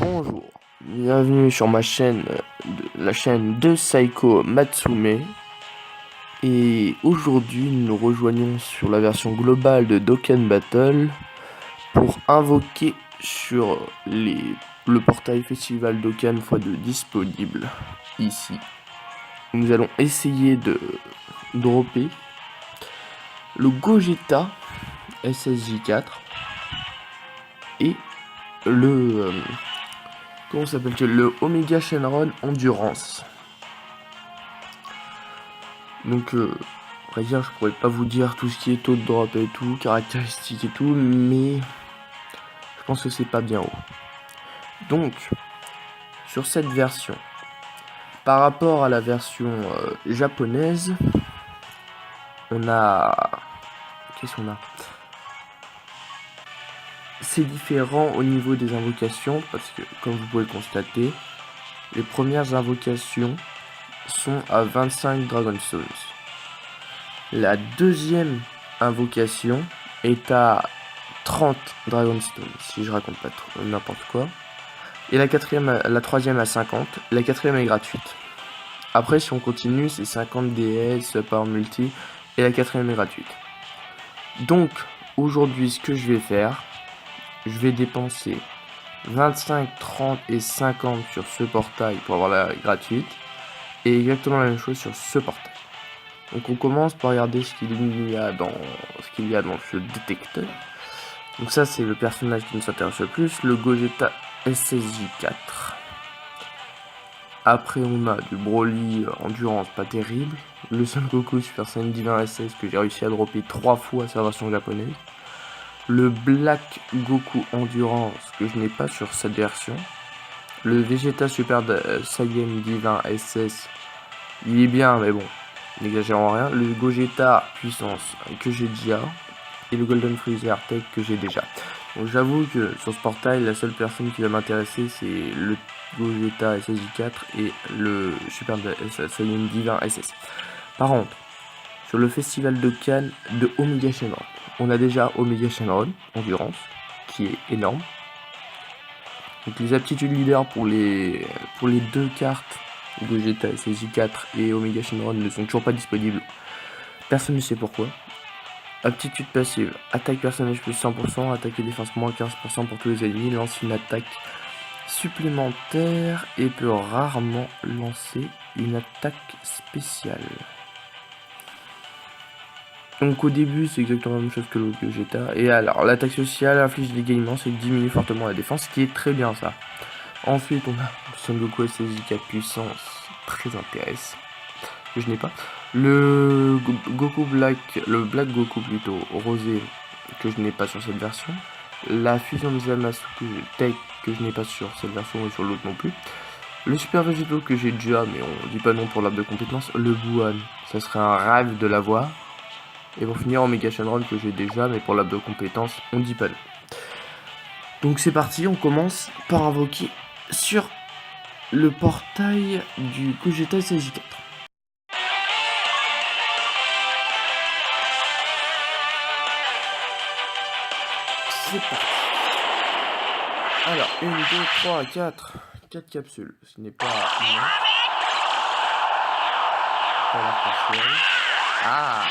Bonjour, bienvenue sur ma chaîne, la chaîne de Saiko Matsume. Et aujourd'hui, nous nous rejoignons sur la version globale de Dokkan Battle pour invoquer sur le portail Festival Dokkan x2 disponible ici. Nous allons essayer de dropper le Gogeta SSJ4 et le comment s'appelle-t-il, le Omega Shenron Endurance. Donc rien, je pourrais pas vous dire tout ce qui est taux de drop et tout, caractéristiques et tout, mais je pense que c'est pas bien haut. Donc sur cette version, par rapport à la version japonaise, on a, qu'est-ce qu'on a? C'est différent au niveau des invocations parce que, comme vous pouvez le constater, les premières invocations sont à 25 Dragon Stones. La deuxième invocation est à 30 Dragon Stones, si je raconte pas trop n'importe quoi. Et la troisième à 50. La quatrième est gratuite. Après, si on continue, c'est 50 DS, Power Multi, et la quatrième est gratuite. Donc, aujourd'hui, ce que je vais faire, je vais dépenser 25, 30 et 50 sur ce portail pour avoir la gratuite. Et exactement la même chose sur ce portail. Donc on commence par regarder ce qu'il y a dans ce détecteur. Donc ça c'est le personnage qui nous intéresse le plus, le Gogeta SSJ4. Après on a du Broly Endurance pas terrible, le Son Goku Super Saiyan Divin SS que j'ai réussi à dropper 3 fois sa version japonaise, le Black Goku Endurance que je n'ai pas sur cette version, le Vegeta Super Saiyan Divin SS, il est bien mais bon, n'exagérons rien, le Gogeta Puissance que j'ai déjà, et le Golden Freezer Tech que j'ai déjà. Donc j'avoue que sur ce portail, la seule personne qui va m'intéresser, c'est le Gogeta SSJ4 et le Super Saiyan Divin SS. Par contre, sur le festival de Cannes de Omega Shenron, on a déjà Omega Shenron Endurance, qui est énorme. Donc les aptitudes leaders pour les deux cartes, Gogeta SSJ4 et Omega Shenron, ne sont toujours pas disponibles. Personne ne sait pourquoi. Aptitude passive, attaque personnage plus 100%, attaque et défense moins 15% pour tous les ennemis, lance une attaque supplémentaire et peut rarement lancer une attaque spéciale. Donc au début c'est exactement la même chose que le Gogeta. Et alors l'attaque spéciale inflige des dégâts immenses et diminue fortement la défense, ce qui est très bien ça. Ensuite on a Son Goku SSJ4 puissance, très intéressant, que je n'ai pas. Le Goku Black, le Black Goku plutôt, rosé, que je n'ai pas sur cette version. La fusion de Zamasu Tech, que je n'ai pas sur cette version et sur l'autre non plus. Le Super Végéto que j'ai déjà, mais on dit pas non pour l'arbre de compétence. Le Buan, ça serait un rêve de l'avoir. Et pour finir, Omega Shenron que j'ai déjà, mais pour l'arbre de compétence, on dit pas non. Donc c'est parti, on commence par invoquer sur le portail du Gogeta SSJ4. C'est parti. Alors, 1, 2, 3, 4. 4 capsules. Ce n'est pas une. Pas l'air partiel. Ah,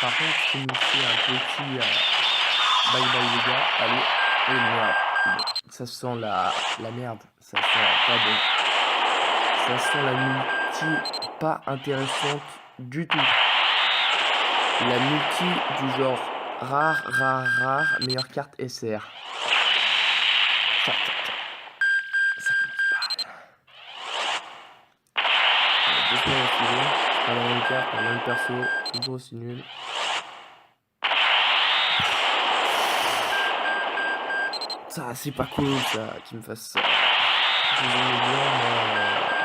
par contre, c'est nous fait un petit bye bye les gars. Allez. Et merde. Bon, ça sent la merde. Ça sent pas bon. Ça sent la multi pas intéressante du tout. La multi du genre rare, meilleure carte SR. Ça commence mal. Deux fois refusé. Pas la même carte, la même perso, toujours aussi nul. Ça, c'est pas cool ça, qu'il me fasse ça. Je l'aimais bien, moi,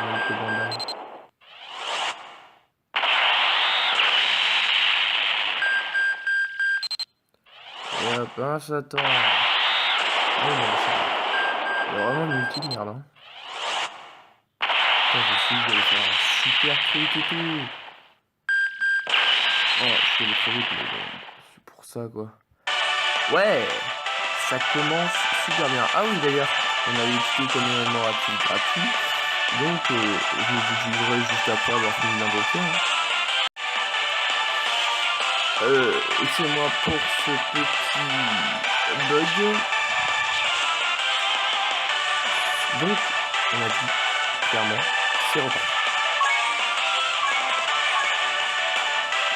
même que Bandai. Et hop, un Satan. Oh non, ça. Il y a vraiment une multi de merde, hein. Putain, j'ai essayé d'aller faire un super truc et tout. Oh, je fais le trop vite, mais bon, c'est pour ça quoi. Ouais, ça commence super bien. Ah oui, d'ailleurs, On avait expliqué combien on aura-t-il gratuit. Donc je les utiliserai juste après avoir fini d'invoquer. Excusez-moi pour ce petit bug. Donc on a dit clairement c'est reparti.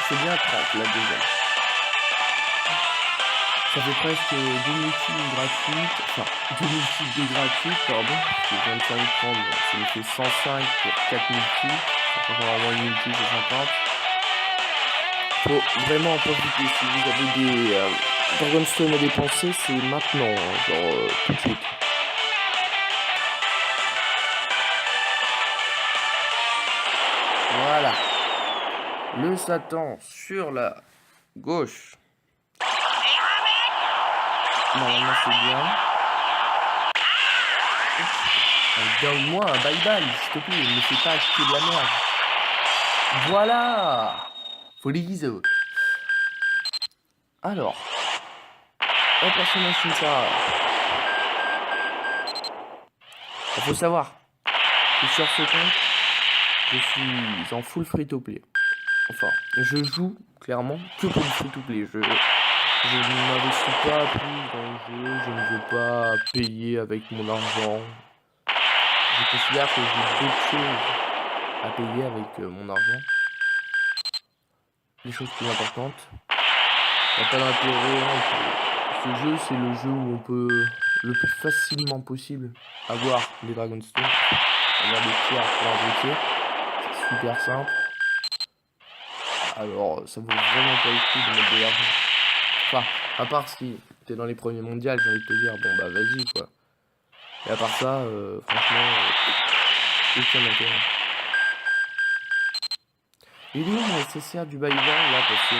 C'est bien 30 la deuxième. Ça fait presque 2 multiples gratuites, enfin 2 multiples gratuites, pardon, je viens de faire une prendre, ça me fait 105 pour 4 multiples, ça fait vraiment une multiple de 50. Faut vraiment en profiter, si vous avez des Dragonstone à dépenser, c'est maintenant, hein, genre tout de suite. Voilà, le Satan sur la gauche. Normalement c'est bien. Donne-moi un bye-bye, s'il te plaît, ne fais pas acheter de la merde. Voilà. Folie. Alors, un personnage comme ça. Il faut savoir que sur ce compte, je suis en full free-to-play. Enfin, je joue clairement que pour le free-to-play. Je ne m'investis pas plus dans le jeu, je ne veux pas payer avec mon argent. Je considère que j'ai d'autres choses à payer avec mon argent. Les choses plus importantes. Il n'y a pas d'intérêt. Ce jeu, c'est le jeu où on peut le plus facilement possible avoir des Dragonstone. Avoir des pierres pour invoquer. C'est super simple. Alors, ça vaut vraiment pas le coup de mettre de l'argent. Enfin, à part si t'es dans les premiers mondiales, j'ai envie de te dire, bon bah vas-y quoi. Et à part ça, franchement, aucun intérêt. Il est où mon SSR du bailleur là, parce que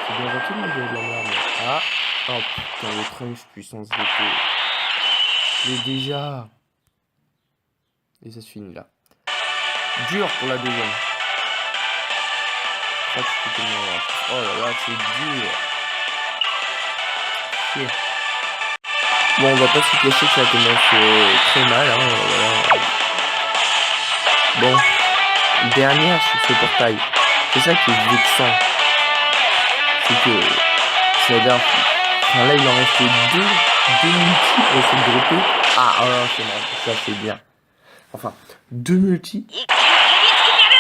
c'est bien gentil de me donner de la merde. Ah, oh putain, le trench puissance d'été. Mais déjà. Et ça se finit là. Dur pour la deuxième. Oh là là, c'est dur. Chier. Bon, on va pas se cacher que ça commence très mal. Hein, voilà. Bon, dernière sur ce portail. C'est ça qui est vexant. C'est que c'est la dernière. Enfin, là, il en reste deux multis pour essayer de dropper. Ah, oh, c'est mal. Ça, c'est bien. Enfin, 2 multis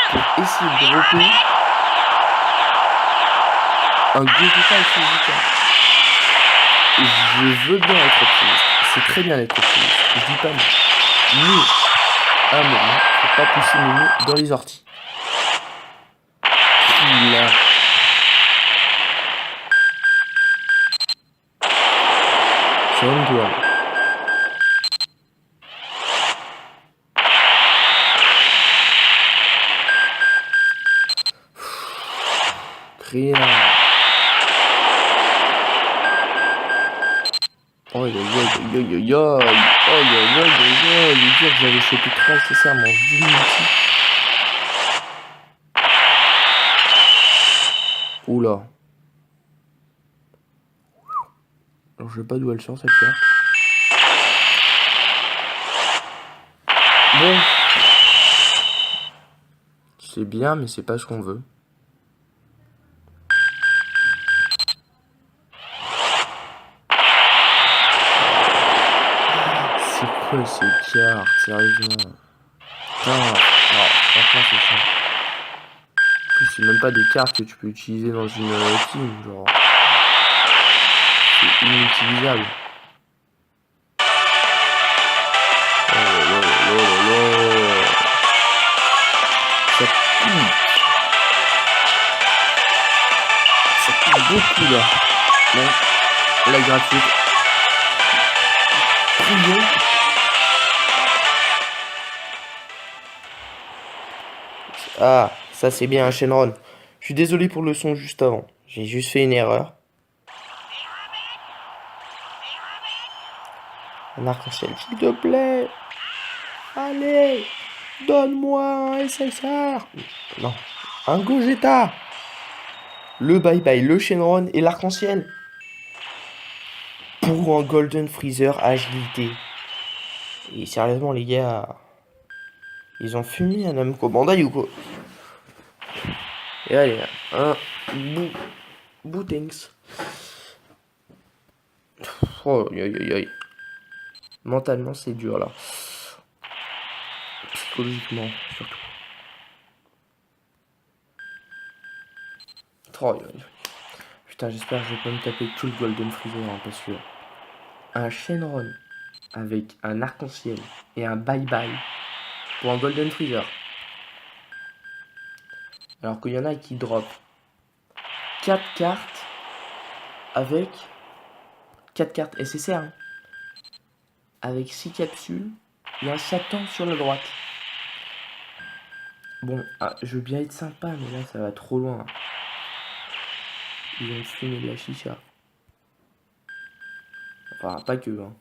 pour essayer de dropper un Gogeta physique. Je veux bien être optimiste. C'est très bien d'être optimiste. Je dis pas non. Mais, à un moment, faut pas pousser le nez dans les orties. Killer. C'est un doigt. Rien. Oh aïe aïe aïe aïe aïe aïe aïe aïe dire que j'avais chopé 3 SSR en 10 minutes. Oula. Alors je sais pas d'où elle sort cette carte. Bon. C'est bien mais c'est pas ce qu'on veut. C'est quoi ces cartes, sérieusement? Putain, non, franchement c'est ça. En plus c'est même pas des cartes que tu peux utiliser dans une team, genre. C'est inutilisable. Oh là là là là là. Ça pique. Ça pique beaucoup là. Bon, la gratuite. Prions. Ah, ça c'est bien un Shenron. Je suis désolé pour le son juste avant. J'ai juste fait une erreur. Un arc-en-ciel, s'il te plaît. Allez, donne-moi un SSR. Non, un Gogeta. Le bye-bye, le Shenron et l'arc-en-ciel. Pour un Golden Freezer agilité. Et sérieusement, les gars, ils ont fumé un Namco Bandai ou quoi? Et allez, un Boutings. Oh, aïe, aïe, aïe. Mentalement, c'est dur là. Psychologiquement, surtout. Oh, aïe, aïe. Putain, j'espère que je vais pas me taper tout le Golden Freezer hein, parce que un Shenron avec un arc-en-ciel et un bye-bye pour un Golden Freezer. Alors qu'il y en a qui drop 4 cartes avec 4 cartes SSR hein, avec 6 capsules et un Satan sur la droite. Bon, je veux bien être sympa, mais là ça va trop loin. Ils ont fumé de la chicha. Enfin, pas que. Hein.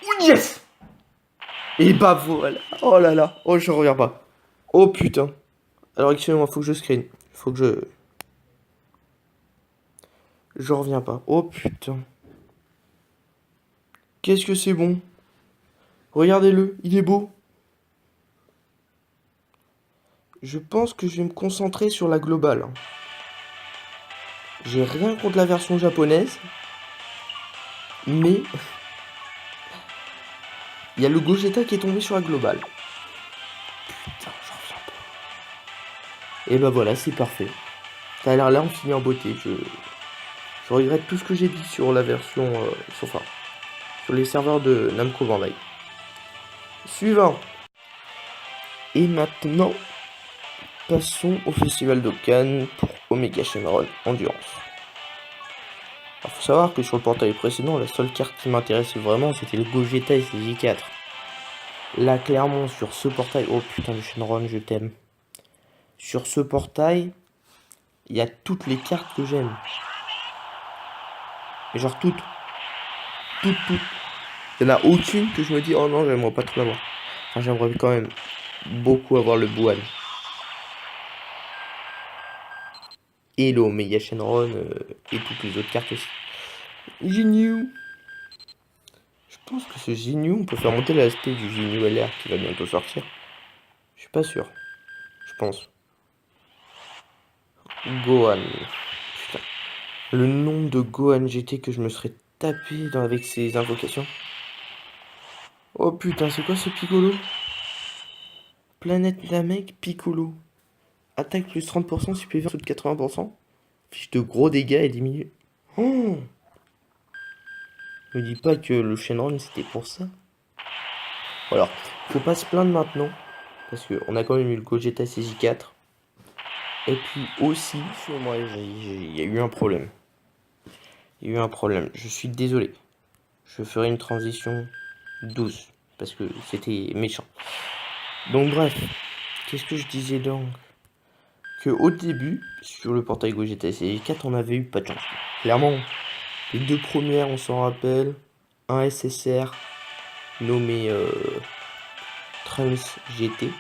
Oh yes! Et bah voilà. Oh là là. Oh, je reviens pas. Oh putain. Alors excusez-moi, faut que je screen. Faut que je... Je reviens pas. Oh putain. Qu'est-ce que c'est bon. Regardez-le, il est beau. Je pense que je vais me concentrer sur la globale. J'ai rien contre la version japonaise. Mais... il y a le Gogeta qui est tombé sur la globale. Putain, j'en reviens pas. Et bah voilà, c'est parfait. Ça a l'air là, on finit en beauté. Je regrette tout ce que j'ai dit sur la version... enfin, sur les serveurs de Namco Bandai. Suivant. Et maintenant, passons au festival de Cannes pour Omega Shenron Endurance. Il faut savoir que sur le portail précédent, la seule carte qui m'intéressait vraiment, c'était le Gogeta SJ4. Là, clairement, sur ce portail... oh putain, le Shenron, je t'aime. Sur ce portail, il y a toutes les cartes que j'aime. Et genre toutes. Toutes. Il n'y en a aucune que je me dis, oh non, j'aimerais pas tout l'avoir. Enfin, j'aimerais quand même beaucoup avoir le Buan. Et le Omega Shenron et toutes les autres cartes aussi. Ginyu. Je pense que ce Ginyu, on peut faire monter l'aspect du Ginyu LR qui va bientôt sortir. Je suis pas sûr. Je pense. Gohan. Putain. Le nombre de Gohan GT que je me serais tapé avec ces invocations. Oh putain, c'est quoi ce Piccolo? Planète Namek Piccolo. Attaque plus 30%, supérieur de 80%. Fiche de gros dégâts et diminue. Oh! Me dis pas que le Shenron c'était pour ça. Alors, faut pas se plaindre maintenant. Parce qu'on a quand même eu le Gogeta CJ4. Et puis aussi, sur moi, il y a eu un problème. Il y a eu un problème. Je suis désolé. Je ferai une transition douce. Parce que c'était méchant. Donc bref. Qu'est-ce que je disais donc? Que au début, sur le portail Gogeta CJ4, on avait eu pas de chance. Clairement, les deux premières, on s'en rappelle. Un SSR nommé Trunks GT.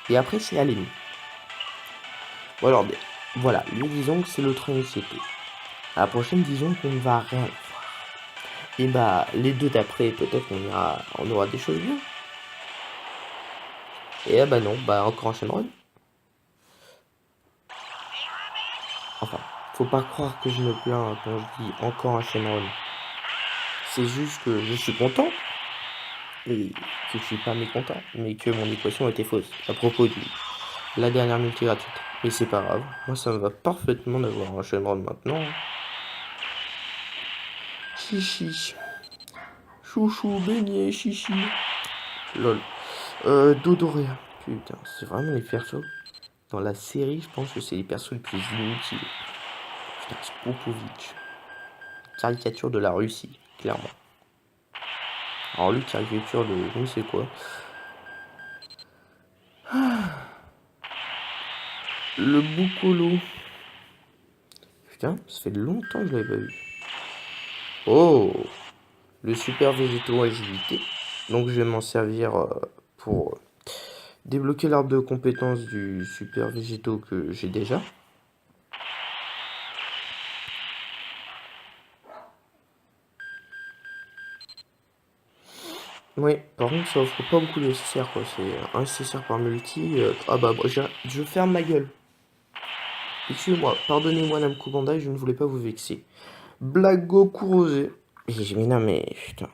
Et après, c'est Allen. Bon alors, voilà, lui disons que c'est le Trunks GT. À la prochaine, disons qu'on ne va rien voir. Et bah, les deux d'après, peut-être on aura des choses bien. Et bah non, bah encore un Shenron. Enfin, faut pas croire que je me plains quand je dis encore un Shenron. C'est juste que je suis content. Et que je suis pas mécontent. Mais que mon équation était fausse. À propos de la dernière multi gratuite. Mais c'est pas grave. Moi, ça me va parfaitement d'avoir un Shenron maintenant. Chichi. Chouchou, beignet, chichi. Lol. Dodoria. Putain, c'est vraiment les persos. Dans la série, je pense que c'est les persos les plus inutiles. Putain, c'est Popovich. Caricature de la Russie, clairement. Alors lui, caricature de je ne sais quoi. Le Boucolo. Putain, ça fait longtemps que je l'avais pas vu. Oh, le super végétaux agilité. Donc je vais m'en servir pour débloquer l'arbre de compétences du super végétaux que j'ai déjà. Oui, par contre, ça offre pas beaucoup de SSR, quoi. C'est un SSR par multi. Ah bah, je ferme ma gueule. Excusez-moi, pardonnez-moi, Namco Bandai, je ne voulais pas vous vexer. Black Goku Rosé. Mais non, mais putain.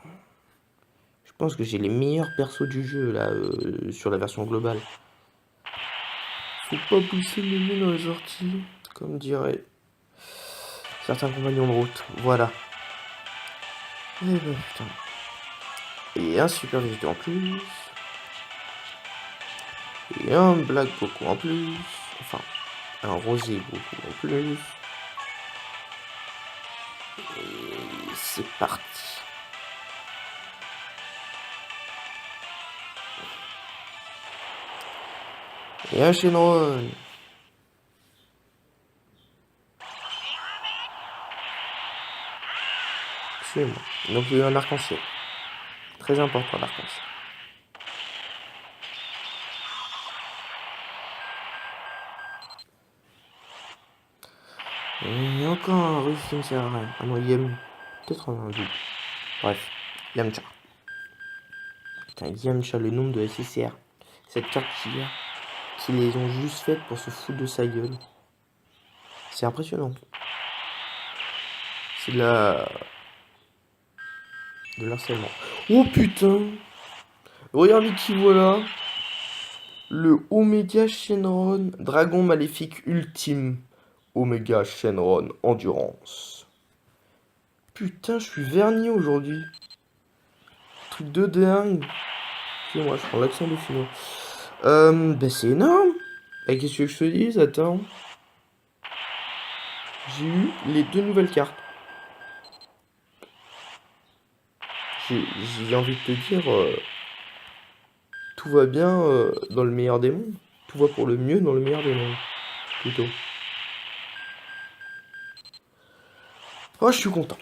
Je pense que j'ai les meilleurs persos du jeu, là, sur la version globale. Faut pas pousser le nez dans les orties, comme dirait certains compagnons de route. Voilà. Et ben putain. Et un super végétal en plus. Et un Black Goku en plus. Enfin, un rosé Goku en plus. Et c'est parti. Et un Shenron. Suivez-moi. Donc il y a eu un arc-en-ciel. Très important l'arc-en-ciel. Et encore un Rufin Serral. Ah non, Yem. Peut-être un double. Bref, Yamcha. Putain, Yamcha, le nombre de SSR. Cette carte qui les ont juste faites pour se foutre de sa gueule. C'est impressionnant. C'est de l'harcèlement. Oh putain! Regardez qui voilà. Le Omega Shenron, dragon maléfique ultime. Omega Shenron Endurance. Putain, je suis verni aujourd'hui. Truc de dingue. Excusez-moi, je prends l'accent de finot. Ben c'est énorme. Et qu'est-ce que je te dise? Attends. J'ai eu les 2 nouvelles cartes. J'ai envie de te dire, tout va bien dans le meilleur des mondes. Tout va pour le mieux dans le meilleur des mondes. Plutôt. Oh, je suis content.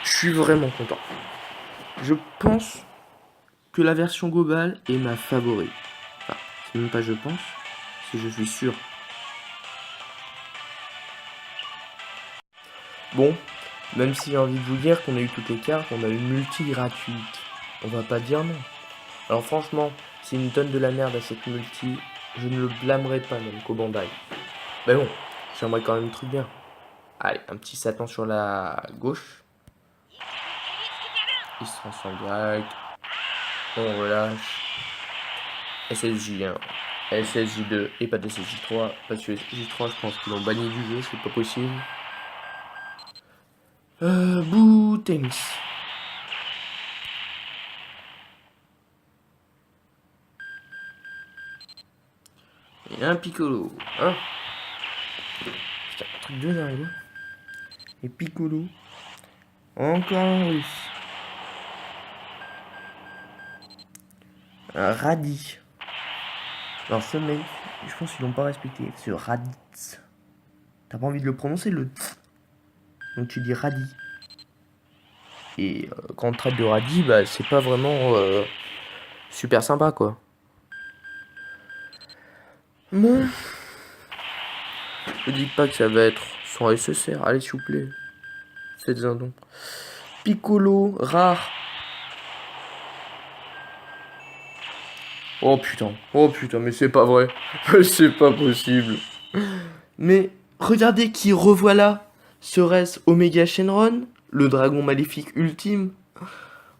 Je suis vraiment content. Je pense que la version globale est ma favorite. Enfin, c'est même pas je pense, c'est je suis sûr. Bon, même si j'ai envie de vous dire qu'on a eu toutes les cartes, on a eu multi gratuite. On va pas dire non. Alors franchement, s'il me donne de la merde à cette multi, je ne le blâmerai pas même qu'au Bandai. Mais bon, j'aimerais quand même le truc bien. Allez, un petit Satan sur la gauche. Il se transforme direct. On relâche. SSJ1, SSJ2 et pas de SSJ3. Parce que SSJ3, je pense qu'ils l'ont banni du jeu, c'est pas possible. Bootenks. Et un Piccolo. Hein? Putain, un truc de dingue. Et Piccolo. Encore un russe. Un Raditz. Alors ce mec, je pense qu'ils l'ont pas respecté. Ce Raditz. T'as pas envie de le prononcer le tz. Donc tu dis Raditz. Et quand on traite de Raditz, bah c'est pas vraiment super sympa quoi. Bon. Ne dites pas que ça va être sans SSR. Allez s'il vous plaît. Faites un don. Piccolo, rare. Oh putain, mais c'est pas vrai. C'est pas possible. Mais regardez qui revoilà. Serait-ce Omega Shenron, le dragon maléfique ultime?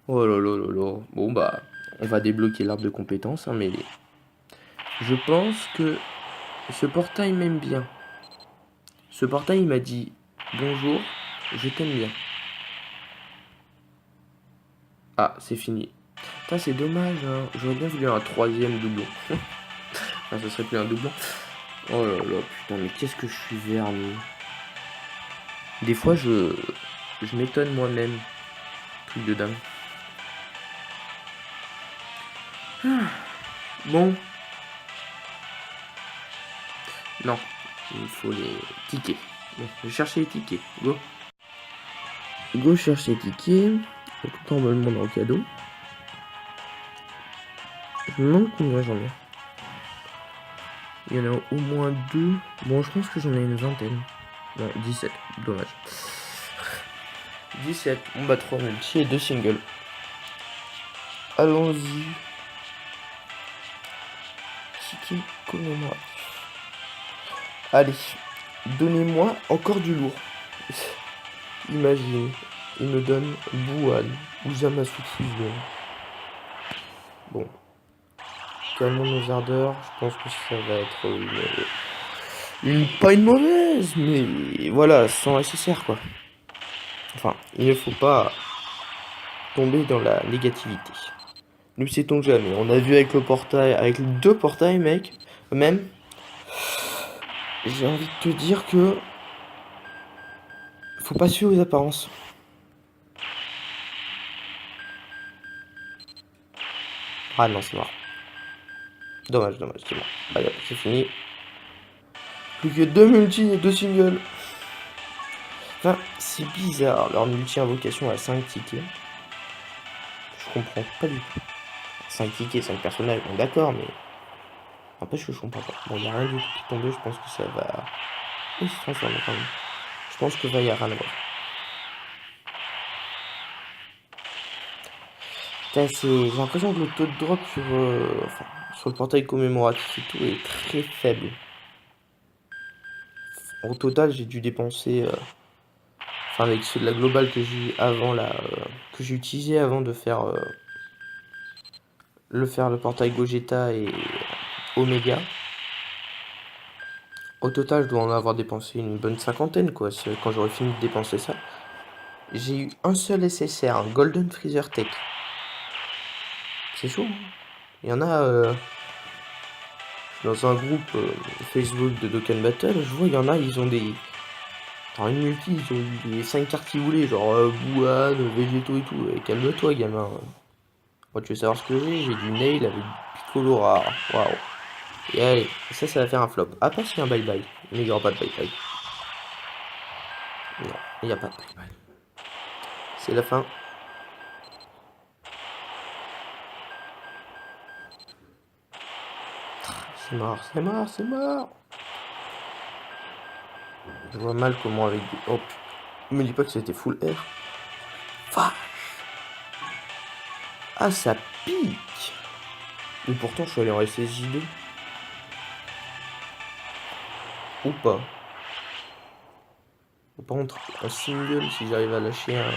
Oh là là là là. Bon bah, on va débloquer l'arbre de compétences, hein, mais je pense que ce portail m'aime bien. Ce portail il m'a dit bonjour, je t'aime bien. Ah, c'est fini. Putain, c'est dommage, hein. J'aurais bien voulu un 3ème doublon. Enfin, ce serait plus un doublon. Oh là là, putain, mais qu'est-ce que je suis verni. Des fois, je m'étonne moi-même. Truc de dingue. Bon. Non, il faut les tickets. Bon, je vais chercher les tickets. Go. Go chercher les tickets. Tout le temps, on me le demande en cadeau. Je me demande combien j'en ai. Il y en a au moins 2. Bon, je pense que j'en ai une vingtaine. Non, 17. Dommage. 17. On bat 3 multi et 2 singles. Allons-y. Ticket commémoratif. Allez, donnez-moi encore du lourd. Imagine, il me donne Bouhan ou Zamasu Fusion. Bon, calmons nos ardeurs, je pense que ça va être pas une mauvaise, mais voilà, sans SSR quoi. Enfin, il ne faut pas tomber dans la négativité. Nous sait-on jamais. On a vu avec le portail, avec les 2 portails, mec, même. J'ai envie de te dire que faut pas suivre aux apparences. Ah non, c'est mort. Dommage, c'est mort. Allez, c'est fini. Plus que 2 multi et 2 singles. Enfin, c'est bizarre, leur multi-invocation à 5 tickets. Je comprends pas du tout. 5 tickets, 5 personnages, bon d'accord, mais... Après, je comprends pas. Bon, y a rien du tout qui est tombé, je pense que ça va... Il se transforme quand même. Je pense que va y avoir rien à voir. J'ai l'impression que le taux de drop sur le portail commémoratif et tout est très faible. Au total, j'ai dû dépenser... Enfin, avec la globale que j'ai eu avant, que j'ai utilisé avant de faire... le portail Gogeta et Omega. Au total, je dois en avoir dépensé une bonne cinquantaine, quoi. Quand j'aurai fini de dépenser ça. J'ai eu un seul SSR, un Golden Freezer Tech. C'est chaud, hein. Il y en a... dans un groupe Facebook de Dokkan Battle, je vois, il y en a, ils ont des... Dans une multi, ils ont eu des 5 cartes qu'ils voulaient, genre Bouhan, Végéto et tout. Calme-toi, gamin. Moi, tu veux savoir ce que j'ai du Nail avec Piccolo rare. Waouh. Et allez, ça va faire un flop. À part s'il y a un bye-bye. Mais il n'y aura pas de bye-bye. Non, il n'y a pas de bye-bye. C'est la fin. C'est mort, c'est mort, c'est mort. Je vois mal comment avec des... Oh, me dis pas que c'était full air. Vache. Ah, ça pique. Mais pourtant, je suis allé en SSJ2. Ou pas. Par contre, en single, si j'arrive à lâcher un...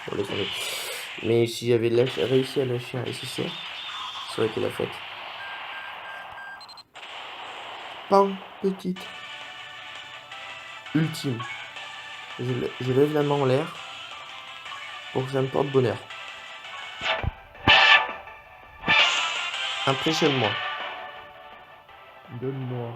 Bon, laisse tomber. Mais si j'avais réussi à lâcher un SSR, ça aurait été la fête. Pam, petite. Ultime. Je lève la main en l'air pour que ça me porte bonheur. Impressionne-moi. Donne-moi.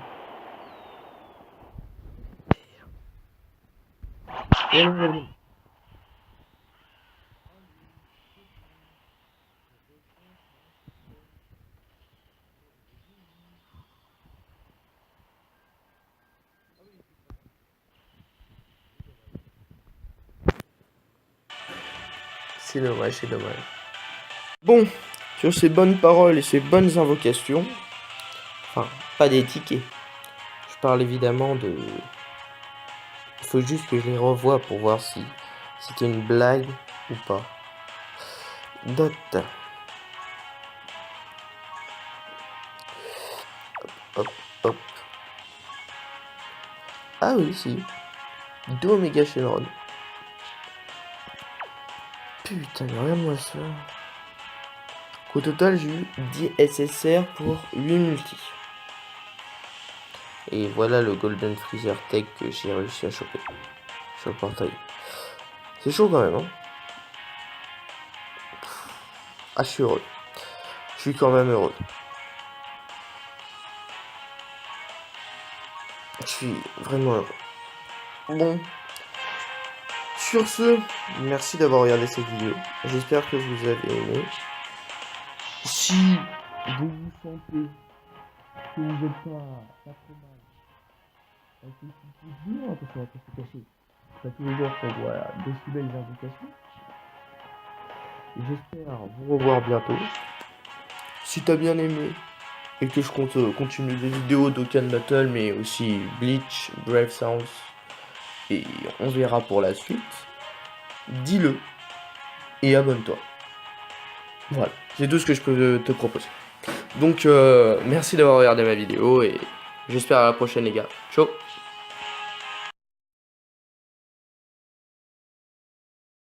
C'est dommage, c'est dommage. Bon, sur ces bonnes paroles et ces bonnes invocations, enfin, pas des tickets. Je parle évidemment de... Il faut juste que je les revoie pour voir si c'était une blague ou pas. Dot. Hop, hop. Ah oui, si. 2 Omega Shenron. Putain, mais regarde-moi ça. Au total, j'ai eu 10 SSR pour 8 multi. Et voilà le Golden Freezer Tech que j'ai réussi à choper sur le portail. C'est chaud quand même, hein. Ah, je suis heureux. Je suis quand même heureux. Je suis vraiment heureux. Bon. Sur ce, merci d'avoir regardé cette vidéo. J'espère que vous avez aimé. Si vous vous sentez que vous n'êtes pas trop mal, avec les petits pouces bleus, hein, parce qu'on va pas se cacher. C'est pas tous les jours qu'on voit de si belles invocations. J'espère vous revoir bientôt. Si t'as bien aimé et que je compte continuer des vidéos Dokkan Battle, mais aussi Bleach, Brave Sounds, et on verra pour la suite, dis-le et abonne-toi. Voilà. C'est tout ce que je peux te proposer. Donc merci d'avoir regardé ma vidéo et j'espère à la prochaine les gars. Ciao.